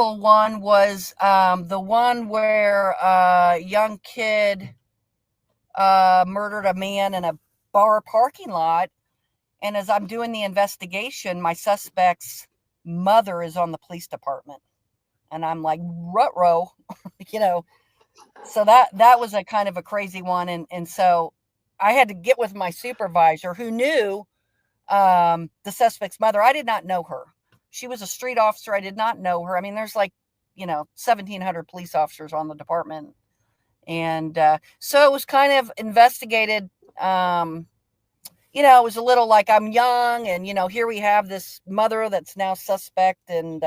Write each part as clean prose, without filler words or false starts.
one was the one where a young kid murdered a man in a bar parking lot. And as I'm doing the investigation, my suspect's mother is on the police department. And I'm like, rut-row, you know. So that was a kind of a crazy one. And so I had to get with my supervisor who knew the suspect's mother. I did not know her. She was a street officer. I did not know her. I mean, there's like, 1,700 police officers on the department. And so it was kind of investigated. It was a little like I'm young, and here we have this mother that's now suspect, and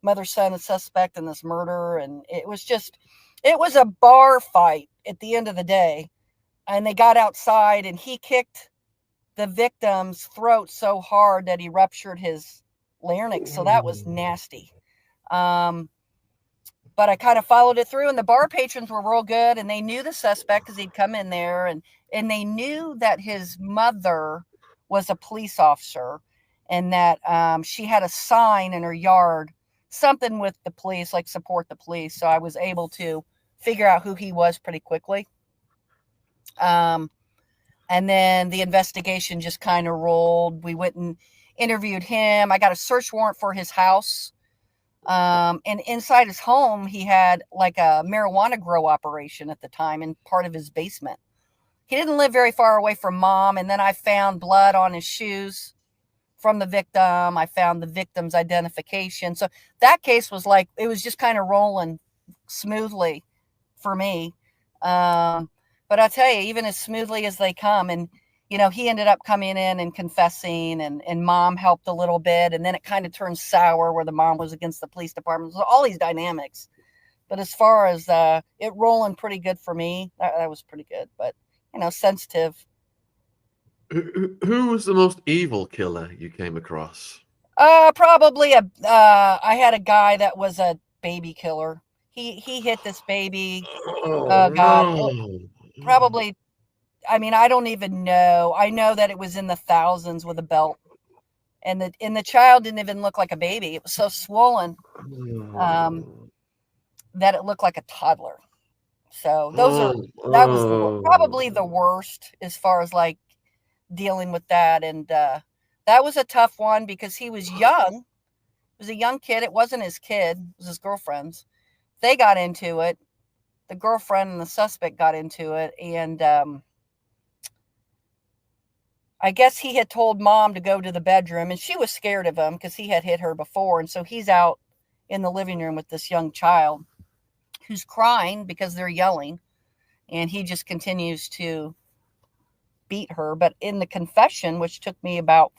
mother son is suspect in this murder, and it was a bar fight at the end of the day, and they got outside, and he kicked the victim's throat so hard that he ruptured his larynx, so that was nasty. But I kind of followed it through, and the bar patrons were real good, and they knew the suspect because he'd come in there, and they knew that his mother was a police officer, and that she had a sign in her yard, something with the police, like support the police. So I was able to figure out who he was pretty quickly. And then the investigation just kind of rolled. We went and interviewed him. I got a search warrant for his house. And inside his home, he had like a marijuana grow operation at the time in part of his basement. He didn't live very far away from mom. And then I found blood on his shoes from the victim. I found the victim's identification. So that case was like, it was just kind of rolling smoothly for me. But I'll tell you, even as smoothly as they come, and he ended up coming in and confessing, and mom helped a little bit. And then it kind of turned sour where the mom was against the police department. So all these dynamics. But as far as it rolling pretty good for me, that was pretty good. But, sensitive. Who was the most evil killer you came across? Probably I had a guy that was a baby killer. He hit this baby. Oh, God, no. probably. I mean, I don't even know. I know that it was in the thousands with a belt, and the child didn't even look like a baby. It was so swollen that it looked like a toddler. So that was probably the worst as far as like dealing with that, and that was a tough one because he was young. It was a young kid. It wasn't his kid. It was his girlfriend's. They got into it. The girlfriend and the suspect got into it, and I guess he had told mom to go to the bedroom, and she was scared of him because he had hit her before. And so he's out in the living room with this young child who's crying because they're yelling, and he just continues to beat her. But in the confession, which took me about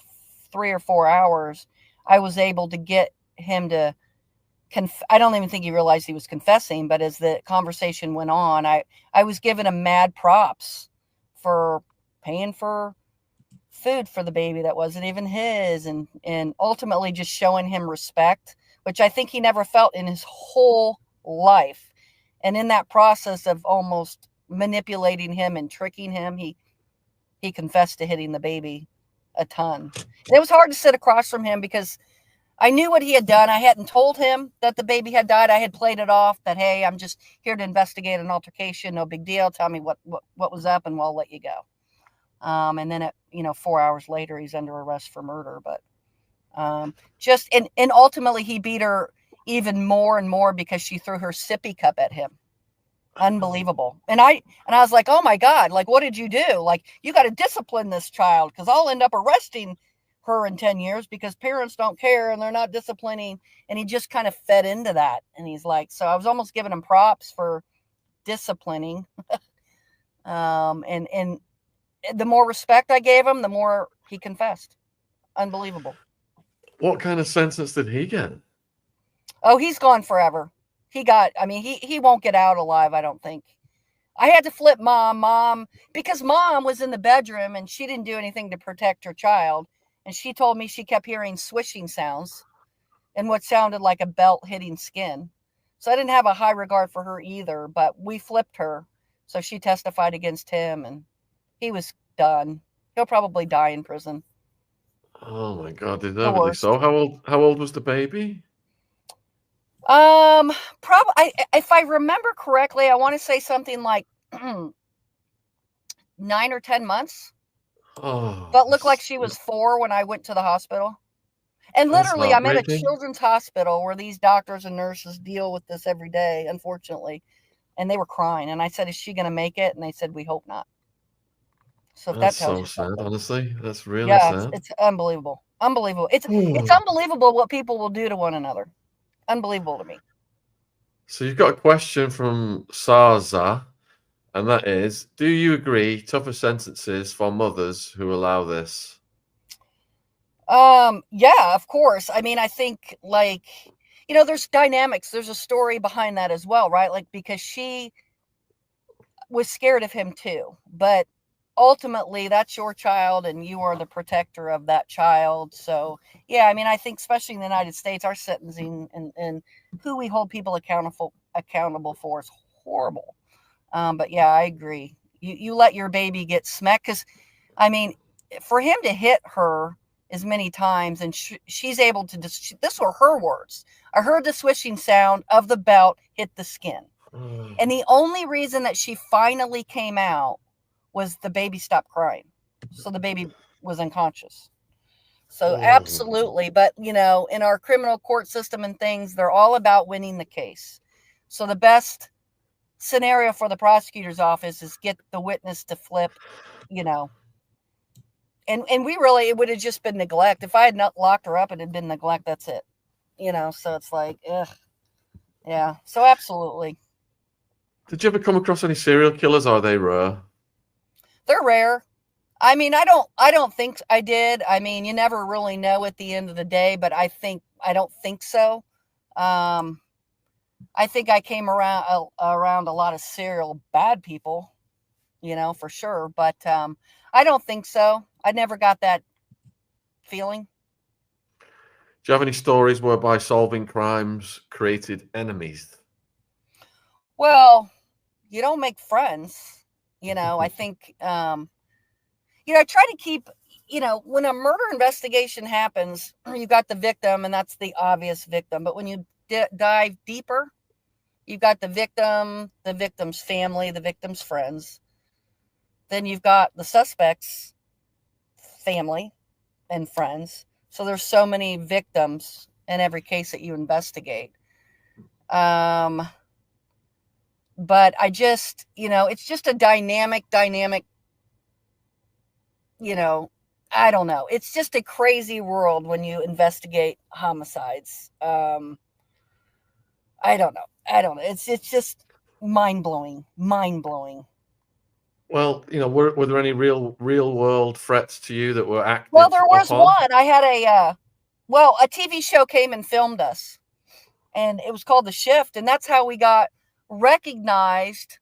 3 or 4 hours, I was able to get him to I don't even think he realized he was confessing, but as the conversation went on, I was giving him mad props for paying for food for the baby that wasn't even his, and ultimately just showing him respect, which I think he never felt in his whole life. And in that process of almost manipulating him and tricking him, he confessed to hitting the baby a ton. And it was hard to sit across from him because I knew what he had done. I hadn't told him that the baby had died. I had played it off that, hey, I'm just here to investigate an altercation. No big deal. Tell me what was up, and we'll let you go. And then, 4 hours later, he's under arrest for murder. But and ultimately, he beat her even more and more because she threw her sippy cup at him. Unbelievable. And I was like, oh my God, like, what did you do? Like, you got to discipline this child because I'll end up arresting her in 10 years because parents don't care and they're not disciplining. And he just kind of fed into that. And he's like, so I was almost giving him props for disciplining. And the more respect I gave him, the more he confessed. Unbelievable. What kind of sentence did he get? Oh, he's gone forever. He won't get out alive, I don't think. I had to flip mom, because mom was in the bedroom and she didn't do anything to protect her child. And she told me she kept hearing swishing sounds and what sounded like a belt hitting skin. So I didn't have a high regard for her either, but we flipped her. So she testified against him, and he was done. He'll probably die in prison. Oh my God, The deservedly worst. so. How old was the baby? Probably, if I remember correctly, I want to say something like 9 or 10 months, Oh, but looked like she was 4 when I went to the hospital. And that's literally, I'm at a heartbreaking. children's hospital where these doctors and nurses deal with this every day, unfortunately. And they were crying. And I said, "Is she going to make it?" And they said, "We hope not." So if That's that tells so you sad, something. honestly. That's really Yeah, sad. it's unbelievable. Unbelievable. It's unbelievable what people will do to one another. Unbelievable to me. So you've got a question from Sarza, and that is, do you agree tougher sentences for mothers who allow this? Yeah, of course. I mean, I think like, there's dynamics. There's a story behind that as well, right? Like because she was scared of him too, but ultimately that's your child and you are the protector of that child. So yeah, I mean, I think especially in the United States, our sentencing and who we hold people accountable for is horrible. But yeah, I agree. You let your baby get smacked because I mean, for him to hit her as many times and she's able to this were her words. I heard the swishing sound of the belt hit the skin. And the only reason that she finally came out was the baby stopped crying. So the baby was unconscious. So absolutely. But, in our criminal court system and things, they're all about winning the case. So the best scenario for the prosecutor's office is get the witness to flip, you know, and we really, it would have just been neglect. If I had not locked her up, it had been neglect. That's it. So it's like, ugh, yeah. So absolutely. Did you ever come across any serial killers? Or are they rare? They're rare. I mean, I don't think I did. I mean, you never really know at the end of the day, but I don't think so. Um, I think I came around a lot of serial bad people, for sure, but I don't think so. I never got that feeling. Do you have any stories whereby solving crimes created enemies? Well, you don't make friends, I think I try to keep, when a murder investigation happens, you got the victim, and that's the obvious victim. But when you dive deeper, you've got the victim, the victim's family, the victim's friends. Then you've got the suspect's family and friends. So there's so many victims in every case that you investigate. Um, but I just, it's just a dynamic, you know, I don't know. It's just a crazy world when you investigate homicides. I don't know. I don't know. It's just mind blowing, mind blowing. Well, were there any real world threats to you that were Well, acted there was upon? one. I had a TV show came and filmed us, and it was called The Shift, and that's how we got recognized.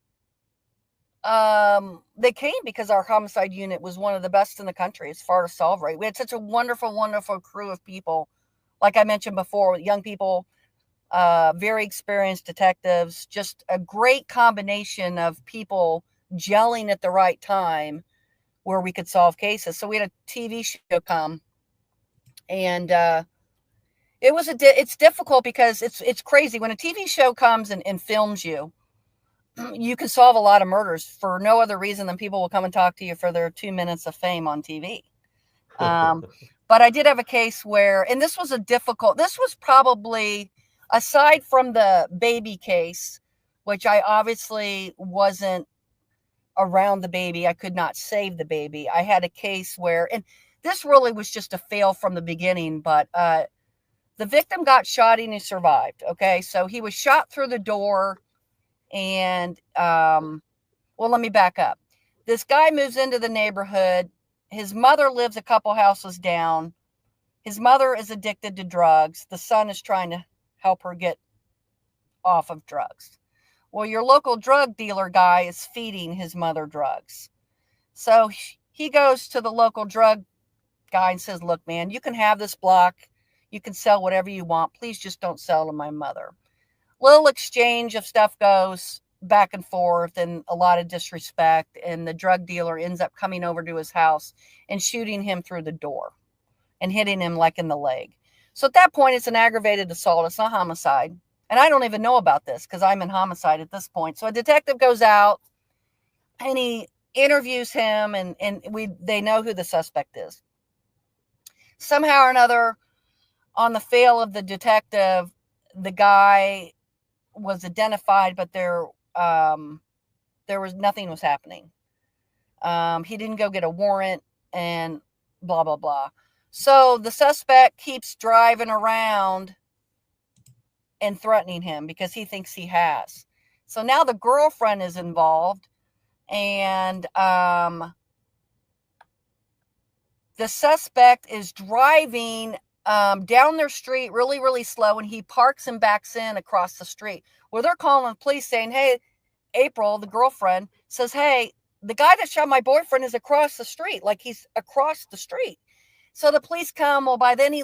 They came because our homicide unit was one of the best in the country as far as solve rate. We had such a wonderful crew of people, like I mentioned before, with young people, very experienced detectives, just a great combination of people gelling at the right time where we could solve cases. So we had a TV show come, and it's difficult because it's crazy when a TV show comes and films you. You can solve a lot of murders for no other reason than people will come and talk to you for their 2 minutes of fame on TV. But I did have a case where, and this was probably, aside from the baby case, which I obviously wasn't around the baby, I could not save the baby. I had a case where, and this really was just a fail from the beginning, but the victim got shot and he survived. Okay, so he was shot through the door, and well, let me back up. This guy moves into the neighborhood. His mother lives a couple houses down. His mother is addicted to drugs. The son is trying to help her get off of drugs. Well, your local drug dealer guy is feeding his mother drugs. So he goes to the local drug guy and says, "Look, man, you can have this block. You can sell whatever you want. Please just don't sell to my mother." Little exchange of stuff goes back and forth, and a lot of disrespect. And the drug dealer ends up coming over to his house and shooting him through the door and hitting him like in the leg. So at that point, it's an aggravated assault. It's not homicide. And I don't even know about this because I'm in homicide at this point. So a detective goes out and he interviews him, and they know who the suspect is. Somehow or another, on the fail of the detective, the guy was identified, but there was nothing was happening. He didn't go get a warrant and blah, blah, blah. So the suspect keeps driving around and threatening him because he thinks he has. So now the girlfriend is involved, and the suspect is driving down their street really, really slow, and he parks and backs in across the street. Well, they're calling the police saying, hey, April, the girlfriend, says, hey, the guy that shot my boyfriend is across the street. Like, he's across the street. So the police come. Well, by then he